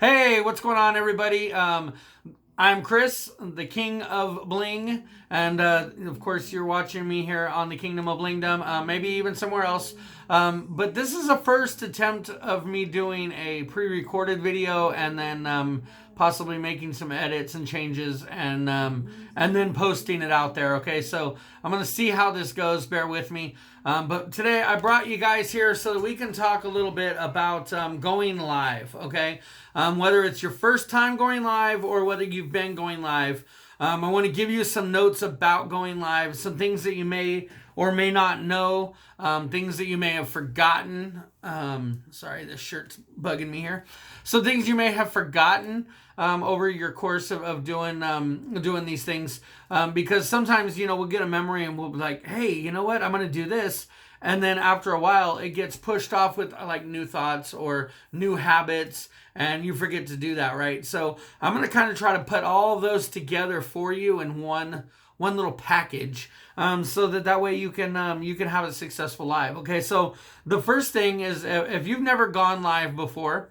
Hey, what's going on, everybody? I'm Chris, the King of Bling, and of course, you're watching me here on the Kingdom of Blingdom, maybe even somewhere else. But this is a first attempt of me doing a pre-recorded video, and then possibly making some edits and changes, and then posting it out there. Okay, so I'm gonna see how this goes. Bear with me. But today I brought you guys here so that we can talk a little bit about going live. Okay, whether it's your first time going live or whether you've been going live. I want to give you some notes about going live, some things that you may or may not know, things that you may have forgotten. Sorry, this shirt's bugging me here. So things you may have forgotten over your course of doing these things, because sometimes we'll get a memory and we'll be like, hey, you know what? I'm going to do this. And then after a while, it gets pushed off with like new thoughts or new habits, and you forget to do that, right? So I'm going to kind of try to put all those together for you in one little package, so that way you can have a successful live. Okay, so the first thing is, if you've never gone live before,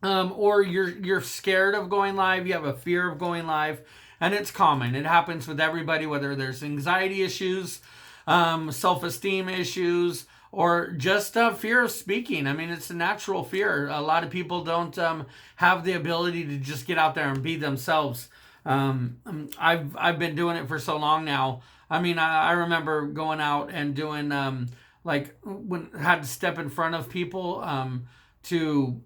or you're scared of going live, you have a fear of going live, and it's common. It happens with everybody, whether there's anxiety issues, self-esteem issues, or just fear of speaking. I mean, it's a natural fear. A lot of people don't have the ability to just get out there and be themselves. I've been doing it for so long now. I mean, I remember going out and doing like when I had to step in front of people, to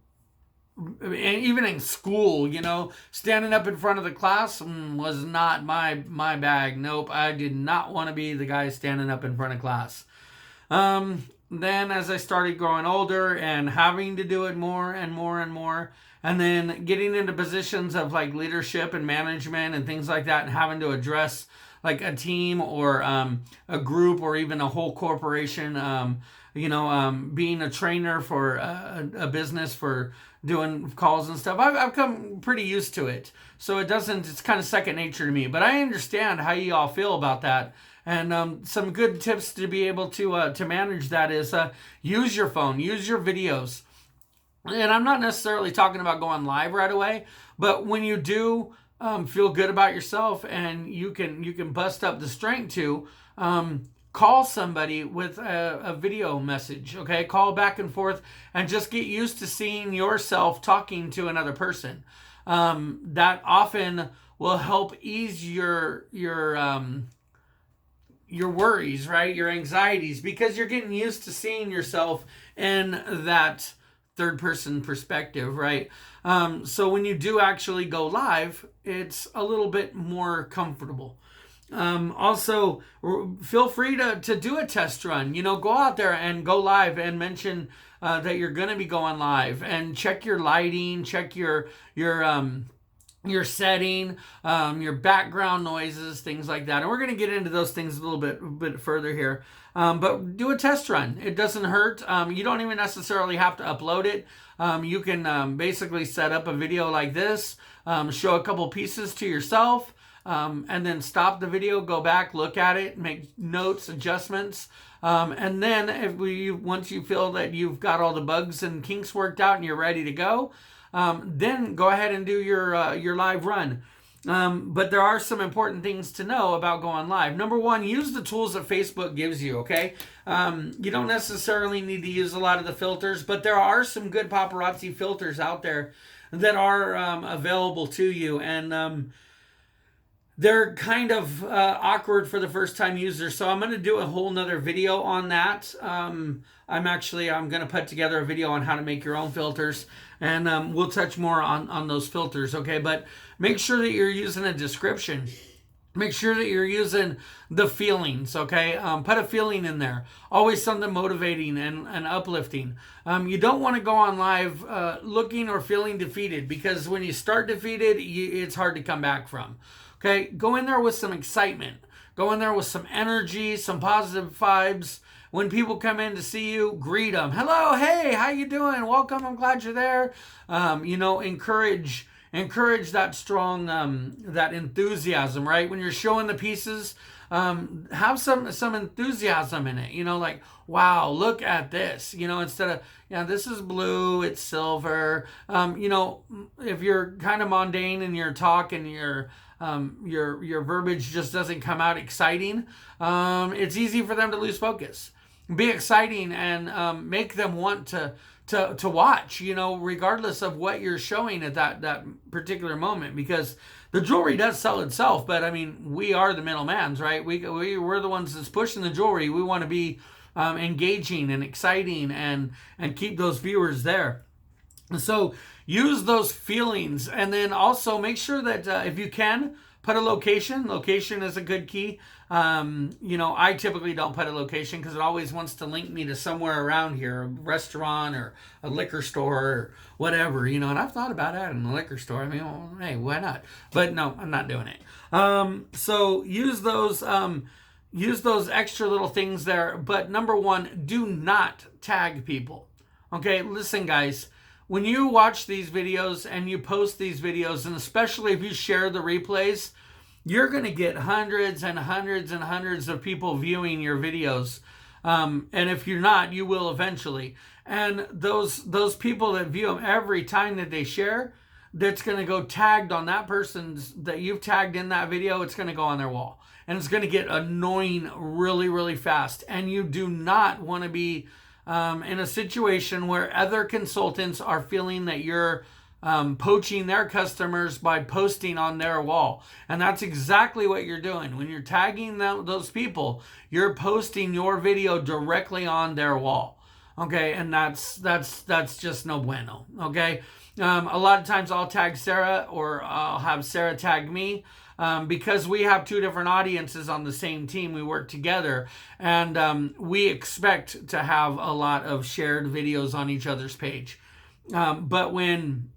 and even in school, standing up in front of the class was not my bag. Nope, I did not want to be the guy standing up in front of class. Then as I started growing older and having to do it more and more and more, and then getting into positions of like leadership and management and things like that, and having to address like a team or a group or even a whole corporation, being a trainer for a business for doing calls and stuff, I've come pretty used to it. So it's kind of second nature to me. But I understand how you all feel about that. And some good tips to be able to manage that is use your phone, use your videos. And I'm not necessarily talking about going live right away, but when you do feel good about yourself and you can bust up the strength to call somebody with a video message. Okay, call back and forth and just get used to seeing yourself talking to another person. That often will help ease your worries, right? Your anxieties, because you're getting used to seeing yourself in that third person perspective, right? So when you do actually go live, it's a little bit more comfortable. Also, feel free to do a test run. Go out there and go live and mention that you're going to be going live, and check your lighting, check your setting, your background noises, things like that. And we're going to get into those things a little bit further here. But do a test run. It doesn't hurt. You don't even necessarily have to upload it. You can basically set up a video like this, show a couple pieces to yourself, and then stop the video, go back, look at it, make notes, adjustments. And then once you feel that you've got all the bugs and kinks worked out and you're ready to go, then go ahead and do your live run. But there are some important things to know about going live. Number one, use the tools that Facebook gives you, okay? You don't necessarily need to use a lot of the filters, but there are some good paparazzi filters out there that are available to you. And they're kind of awkward for the first time users. So I'm going to do a whole nother video on that. I'm going to put together a video on how to make your own filters, and we'll touch more on those filters. Okay. But make sure that you're using a description. Make sure that you're using the feelings, okay? Put a feeling in there. Always something motivating and uplifting. You don't want to go on live looking or feeling defeated, because when you start defeated, it's hard to come back from. Okay, go in there with some excitement. Go in there with some energy, some positive vibes. When people come in to see you, greet them. Hello, hey, how you doing? Welcome, I'm glad you're there. Encourage that strong, that enthusiasm, right? When you're showing the pieces, have some enthusiasm in it. Like, wow, look at this. Instead of, yeah, this is blue, it's silver. If you're kind of mundane in your talk and your verbiage just doesn't come out exciting, it's easy for them to lose focus. Be exciting and make them want to watch, regardless of what you're showing at that particular moment, because the jewelry does sell itself. But I mean, we are the middlemans, right? We're the ones that's pushing the jewelry. We want to be engaging and exciting and keep those viewers there. So use those feelings, and then also make sure that if you can, put a location. Location is a good key. I typically don't put a location because it always wants to link me to somewhere around here, a restaurant or a liquor store or whatever, and I've thought about adding a liquor store. I mean, well, hey, why not? But no, I'm not doing it. So use those extra little things there. But number one, do not tag people. Okay, listen, guys. When you watch these videos and you post these videos, and especially if you share the replays, you're going to get hundreds and hundreds and hundreds of people viewing your videos. And if you're not, you will eventually. And those people that view them every time that they share, that's going to go tagged on that person's that you've tagged in that video. It's going to go on their wall. And it's going to get annoying really, really fast. And you do not want to be in a situation where other consultants are feeling that you're poaching their customers by posting on their wall. And that's exactly what you're doing. When you're tagging those people, you're posting your video directly on their wall. Okay, and that's just no bueno. Okay, a lot of times I'll tag Sarah, or I'll have Sarah tag me. Because we have two different audiences on the same team, we work together, and we expect to have a lot of shared videos on each other's page. But when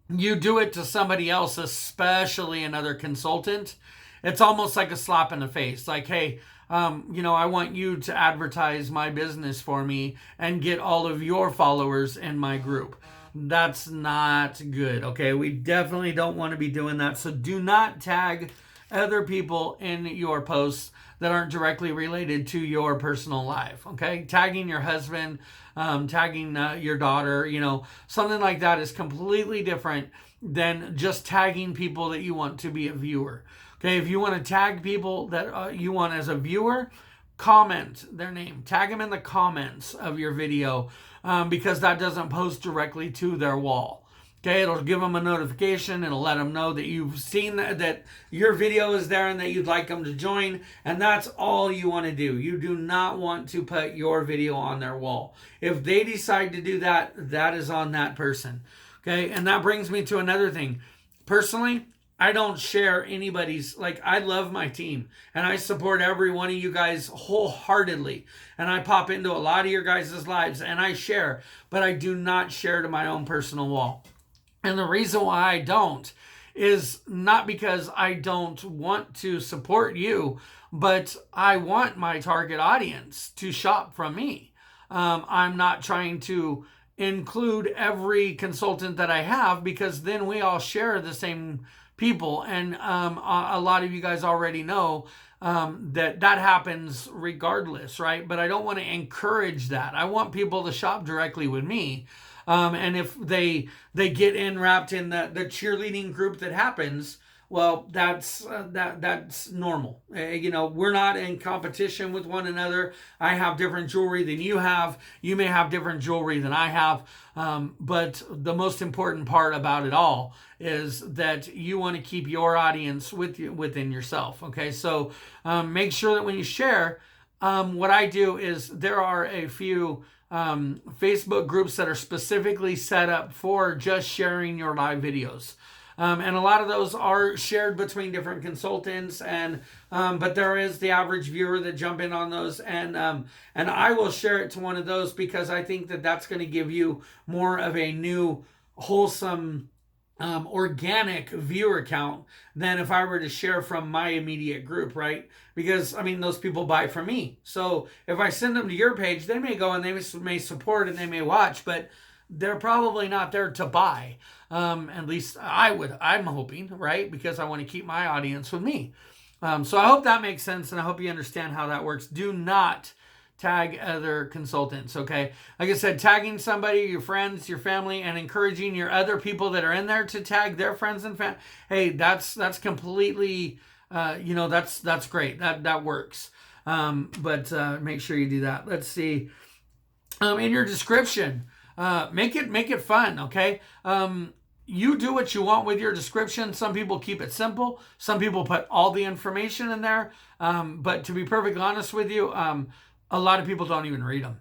you do it to somebody else, especially another consultant, it's almost like a slap in the face. Like, hey, I want you to advertise my business for me and get all of your followers in my group. That's not good, okay? We definitely don't want to be doing that. So do not tag other people in your posts that aren't directly related to your personal life, okay? Tagging your husband, tagging your daughter, something like that is completely different than just tagging people that you want to be a viewer, okay? If you want to tag people that you want as a viewer, comment their name. Tag them in the comments of your video, because that doesn't post directly to their wall. Okay, it'll give them a notification. It'll let them know that you've seen that your video is there and that you'd like them to join. And that's all you want to do. You do not want to put your video on their wall. If they decide to do that, that is on that person. Okay, and that brings me to another thing. Personally, I don't share anybody's, I love my team and I support every one of you guys wholeheartedly. And I pop into a lot of your guys' lives and I share, but I do not share to my own personal wall. And the reason why I don't is not because I don't want to support you, but I want my target audience to shop from me. I'm not trying to include every consultant that I have, because then we all share the same people, and a lot of you guys already know that happens regardless, right? But I don't want to encourage that. I want people to shop directly with me, and if they get wrapped in the cheerleading group that happens, well, that's normal. We're not in competition with one another. I have different jewelry than you have. You may have different jewelry than I have. But the most important part about it all is that you want to keep your audience within yourself. Okay, so make sure that when you share, what I do is there are a few Facebook groups that are specifically set up for just sharing your live videos. And a lot of those are shared between different consultants, but there is the average viewer that jump in on those, and I will share it to one of those because I think that that's going to give you more of a new, wholesome, organic viewer count than if I were to share from my immediate group, right? Because those people buy from me. So if I send them to your page, they may go and they may support and they may watch, but they're probably not there to buy. At least I'm hoping, right? Because I want to keep my audience with me. So I hope that makes sense, and I hope you understand how that works. Do not tag other consultants, okay? Like I said, tagging somebody, your friends, your family, and encouraging your other people that are in there to tag their friends and family. Hey, that's completely, that's great. That works. But make sure you do that. Let's see. In your description, make it fun, okay? You do what you want with your description. Some people keep it simple. Some people put all the information in there. But to be perfectly honest with you, a lot of people don't even read them.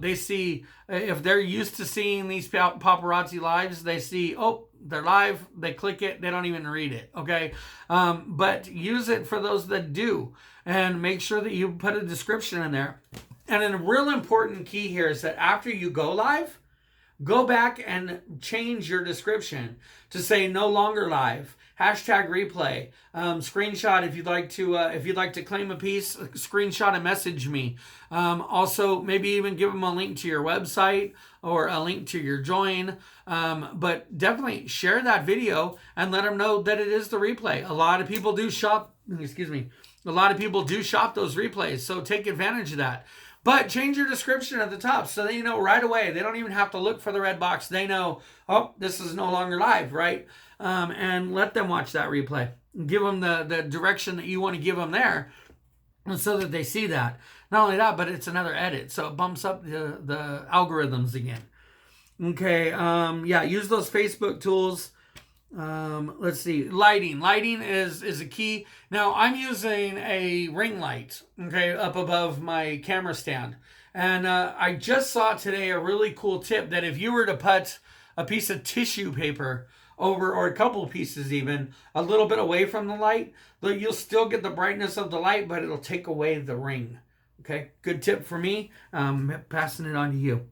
They see, if they're used to seeing these paparazzi lives, they see, oh, they're live, they click it, they don't even read it, okay? But use it for those that do, and make sure that you put a description in there. And a real important key here is that after you go live, go back and change your description to say no longer live, hashtag replay, screenshot if you'd like to claim a piece, screenshot and message me. Also, maybe even give them a link to your website or a link to your join. But definitely share that video and let them know that it is the replay. A lot of people do shop, a lot of people do shop those replays, so take advantage of that. But change your description at the top so they know right away. They don't even have to look for the red box. They know, oh, this is no longer live, right? And let them watch that replay. Give them the direction that you want to give them there so that they see that. Not only that, but it's another edit. So it bumps up the algorithms again. Okay, use those Facebook tools. Let's see, lighting is a key. Now I'm using a ring light, okay, up above my camera stand, and I just saw today a really cool tip that if you were to put a piece of tissue paper over, or a couple pieces even, a little bit away from the light, you'll still get the brightness of the light, but it'll take away the ring. Okay, good tip for me. Passing it on to you.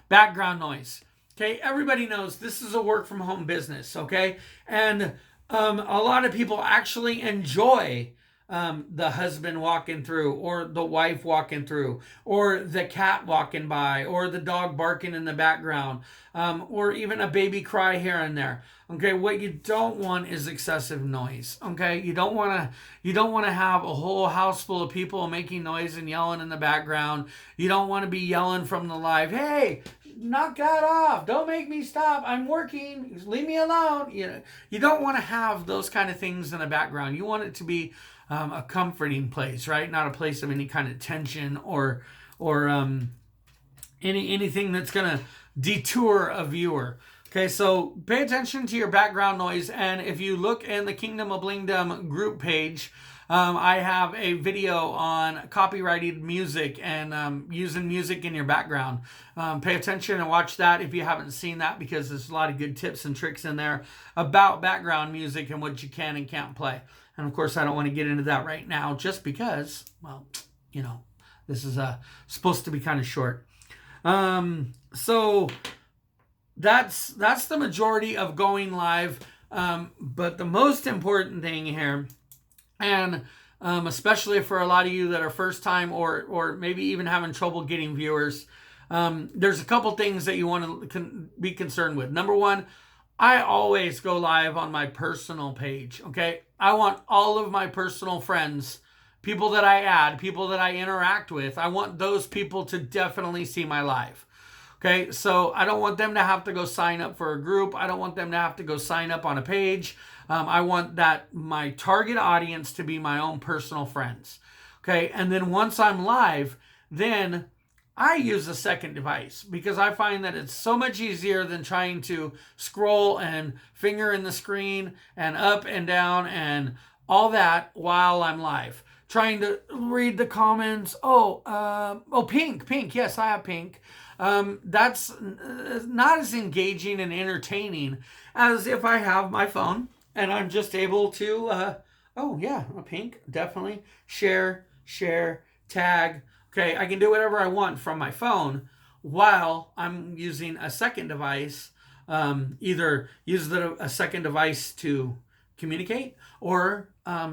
Background noise. Okay, everybody knows this is a work from home business, okay? And a lot of people actually enjoy the husband walking through, or the wife walking through, or the cat walking by, or the dog barking in the background, or even a baby cry here and there. Okay, what you don't want is excessive noise. Okay, you don't want to have a whole house full of people making noise and yelling in the background. You don't want to be yelling from the live, hey, knock that off. Don't make me stop. I'm working. Leave me alone. You don't want to have those kind of things in the background. You want it to be a comforting place, right? Not a place of any kind of tension or anything that's going to detour a viewer. Okay, so pay attention to your background noise. And if you look in the Kingdom of Blingdom group page, I have a video on copyrighted music and using music in your background. Pay attention and watch that if you haven't seen that, because there's a lot of good tips and tricks in there about background music and what you can and can't play. And of course, I don't want to get into that right now just because, well, this is supposed to be kind of short. So that's the majority of going live. But the most important thing here, and especially for a lot of you that are first time or maybe even having trouble getting viewers, there's a couple things that you want to be concerned with. Number one, I always go live on my personal page, okay? I want all of my personal friends, people that I add, people that I interact with, I want those people to definitely see my live. Okay, so I don't want them to have to go sign up for a group. I don't want them to have to go sign up on a page. I want my target audience to be my own personal friends. Okay, and then once I'm live, then I use a second device, because I find that it's so much easier than trying to scroll and finger in the screen and up and down and all that while I'm live. Trying to read the comments. Pink. Yes, I have pink. That's not as engaging and entertaining as if I have my phone and I'm just able to, a pink, definitely. Share, tag. Okay, I can do whatever I want from my phone while I'm using a second device. Either use a second device to communicate or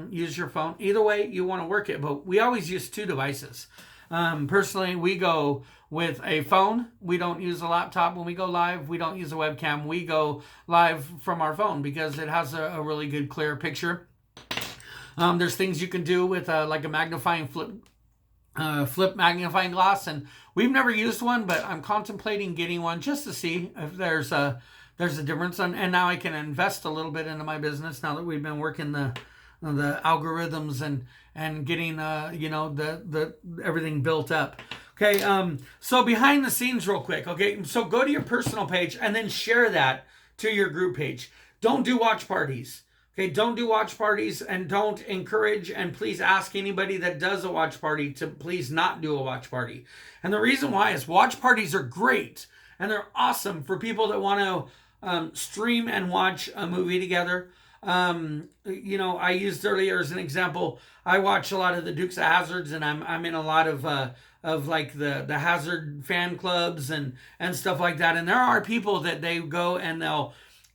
use your phone. Either way you want to work it, but we always use two devices. Personally, we go with a phone. We don't use a laptop when we go live. We don't use a webcam. We go live from our phone because it has a really good clear picture. There's things you can do with like a magnifying flip magnifying glass, and we've never used one, but I'm contemplating getting one just to see if there's a difference. And now I can invest a little bit into my business now that we've been working the algorithms and getting the everything built up. Okay, so behind the scenes real quick. Okay, so go to your personal page and then share that to your group page. Don't do watch parties. Okay, don't do watch parties, and don't encourage, and please ask anybody that does a watch party to please not do a watch party. And the reason why is watch parties are great and they're awesome for people that want to stream and watch a movie together. I used earlier as an example, I watch a lot of the Dukes of Hazzards, and I'm in a lot of like the Hazard fan clubs and stuff like that. And there are people that they go and they'll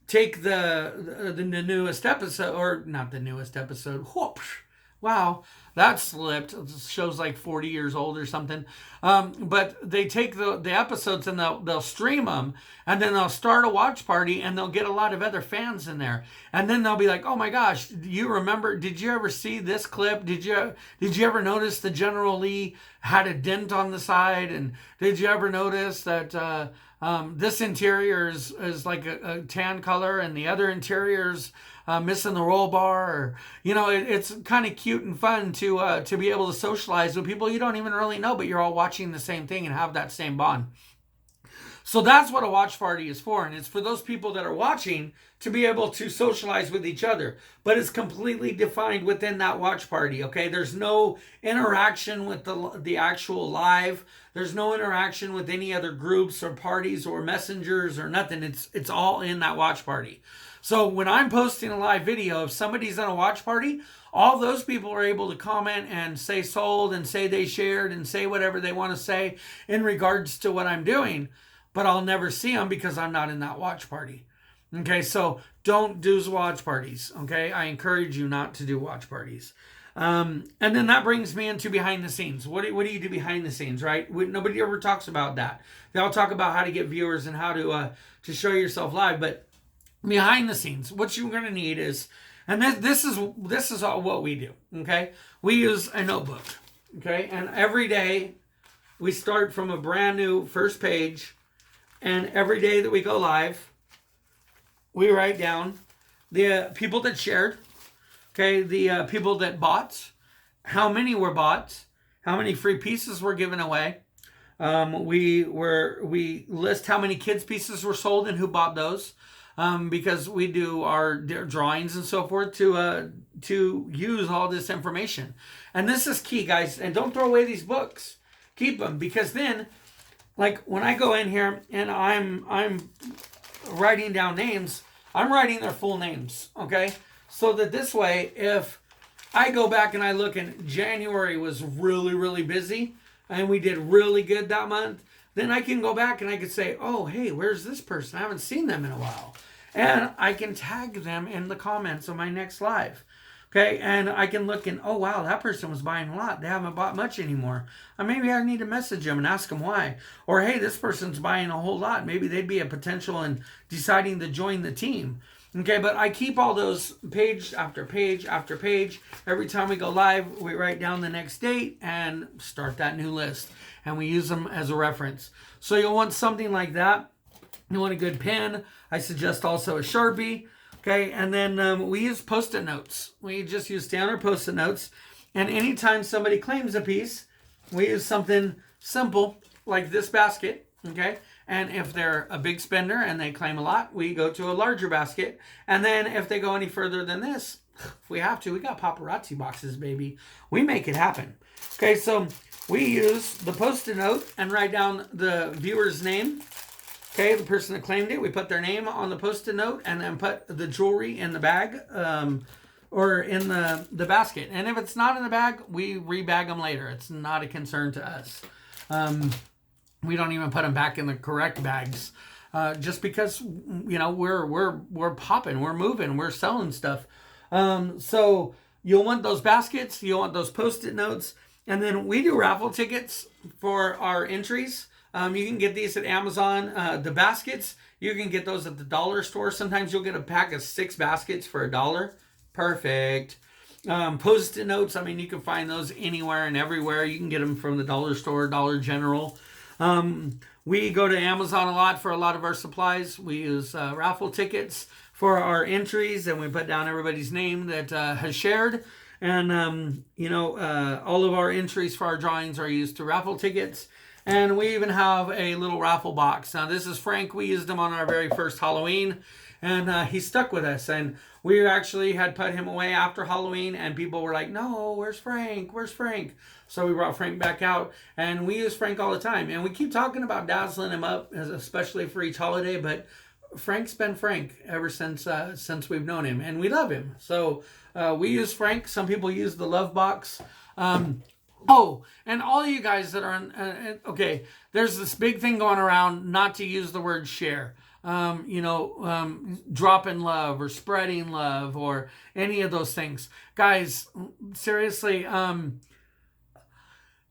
take the newest episode, or not the newest episode. Whoosh, wow, that slipped. The show's like 40 years old or something. But they take the episodes and they'll stream them, and then they'll start a watch party, and they'll get a lot of other fans in there. And then they'll be like, "Oh my gosh, do you remember? Did you ever see this clip? Did you ever notice the General Lee had a dent on the side? And did you ever notice that this interior is like a tan color, and the other interior's missing the roll bar?" Or, it's kind of cute and fun to be able to socialize with people you don't even really know, but you're all watching the same thing and have that same bond. So that's what a watch party is for, and it's for those people that are watching to be able to socialize with each other. But it's completely defined within that watch party, okay? There's no interaction with the actual live. There's no interaction with any other groups or parties or messengers or nothing. It's all in that watch party. So when I'm posting a live video, if somebody's in a watch party, all those people are able to comment and say sold and say they shared and say whatever they want to say in regards to what I'm doing. But I'll never see them because I'm not in that watch party. Okay, so don't do watch parties. Okay, I encourage you not to do watch parties. And then that brings me into behind the scenes. What do you do behind the scenes, right? Nobody ever talks about that. They all talk about how to get viewers and how to show yourself live. But behind the scenes, what you're going to need is, and this is all what we do. Okay, we use a notebook. Okay, and every day we start from a brand new first page. And every day that we go live, we write down the people that shared, okay, the people that bought, how many were bought, how many free pieces were given away. We list how many kids pieces were sold and who bought those, because we do our drawings and so forth to use all this information. And this is key, guys. And don't throw away these books. Keep them, because then, like when I go in here and I'm writing down names, I'm writing their full names, okay? So that this way, if I go back and I look and January was really, really busy and we did really good that month, then I can go back and I can say, oh, hey, where's this person? I haven't seen them in a while. And I can tag them in the comments of my next live. Okay, and I can look and, oh, wow, that person was buying a lot. They haven't bought much anymore. Or maybe I need to message them and ask them why. Or, hey, this person's buying a whole lot. Maybe they'd be a potential in deciding to join the team. Okay, but I keep all those page after page after page. Every time we go live, we write down the next date and start that new list. And we use them as a reference. So you'll want something like that. You want a good pen. I suggest also a Sharpie. Okay, and then we use Post-it notes. We just use standard Post-it notes. And anytime somebody claims a piece, we use something simple like this basket. Okay, and if they're a big spender and they claim a lot, we go to a larger basket. And then if they go any further than this, if we have to, we got paparazzi boxes, baby. We make it happen. Okay, so we use the Post-it note and write down the viewer's name. Okay, the person that claimed it, we put their name on the Post-it note and then put the jewelry in the bag or in the basket. And if it's not in the bag, we rebag them later. It's not a concern to us. We don't even put them back in the correct bags just because, we're popping, we're moving, we're selling stuff. So you'll want those baskets, you'll want those Post-it notes, and then we do raffle tickets for our entries. You can get these at Amazon. The baskets, you can get those at the dollar store. Sometimes you'll get a pack of 6 baskets for $1. Perfect. Post-it notes, I mean, you can find those anywhere and everywhere. You can get them from the dollar store, Dollar General. We go to Amazon a lot for a lot of our supplies. We use raffle tickets for our entries, and we put down everybody's name that has shared. And, all of our entries for our drawings are used to raffle tickets. And we even have a little raffle box. Now, this is Frank. We used him on our very first Halloween, and he stuck with us. And we actually had put him away after Halloween, and people were like, no, where's Frank? Where's Frank? So we brought Frank back out, and we use Frank all the time. And we keep talking about dazzling him up, especially for each holiday, but Frank's been Frank ever since we've known him, and we love him. So we use Frank. Some people use the love box. Oh, and all you guys that are on, okay, there's this big thing going around not to use the word share. Dropping love or spreading love or any of those things. Guys, seriously,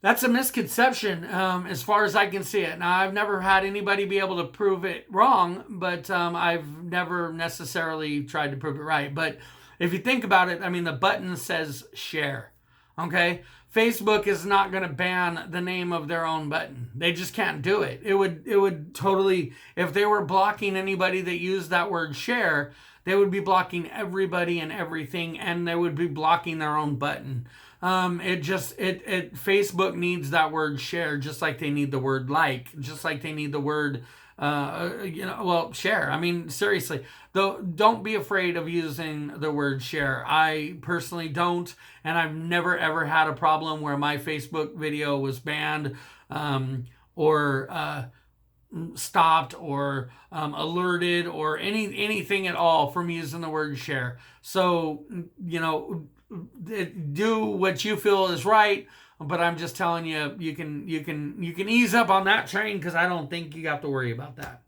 that's a misconception as far as I can see it. Now, I've never had anybody be able to prove it wrong, but I've never necessarily tried to prove it right. But if you think about it, I mean, the button says share, okay? Facebook is not going to ban the name of their own button. They just can't do it. It would totally, if they were blocking anybody that used that word share, they would be blocking everybody and everything, and they would be blocking their own button. Facebook needs that word share, just like they need the word like, just like they need the word share. I mean, seriously, though, don't be afraid of using the word share. I personally don't, and I've never ever had a problem where my Facebook video was banned or stopped or alerted or anything at all from using the word share. So, do what you feel is right. But I'm just telling you, you can ease up on that train, because I don't think you have to worry about that.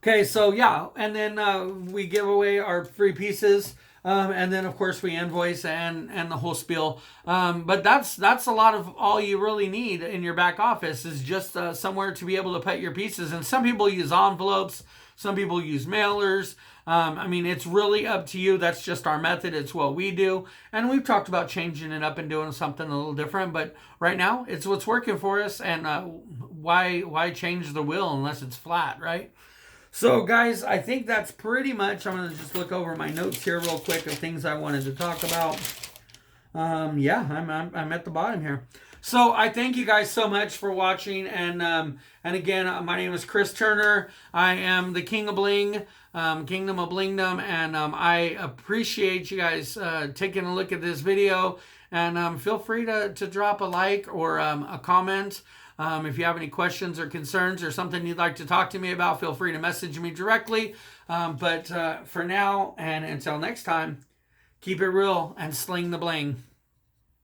Okay, so yeah, and then we give away our free pieces, and then of course we invoice and the whole spiel. But that's a lot of all you really need in your back office is just somewhere to be able to put your pieces. And some people use envelopes, some people use mailers. I mean, it's really up to you. That's just our method. It's what we do. And we've talked about changing it up and doing something a little different. But right now, it's what's working for us. And why change the wheel unless it's flat, right? So, guys, I think that's pretty much. I'm going to just look over my notes here real quick of things I wanted to talk about. I'm at the bottom here. So I thank you guys so much for watching, and again, my name is Chris Turner. I am the King of Bling, Kingdom of Blingdom, and I appreciate you guys taking a look at this video. And feel free to drop a like or a comment. If you have any questions or concerns or something you'd like to talk to me about, feel free to message me directly. But for now, and until next time, keep it real and sling the bling.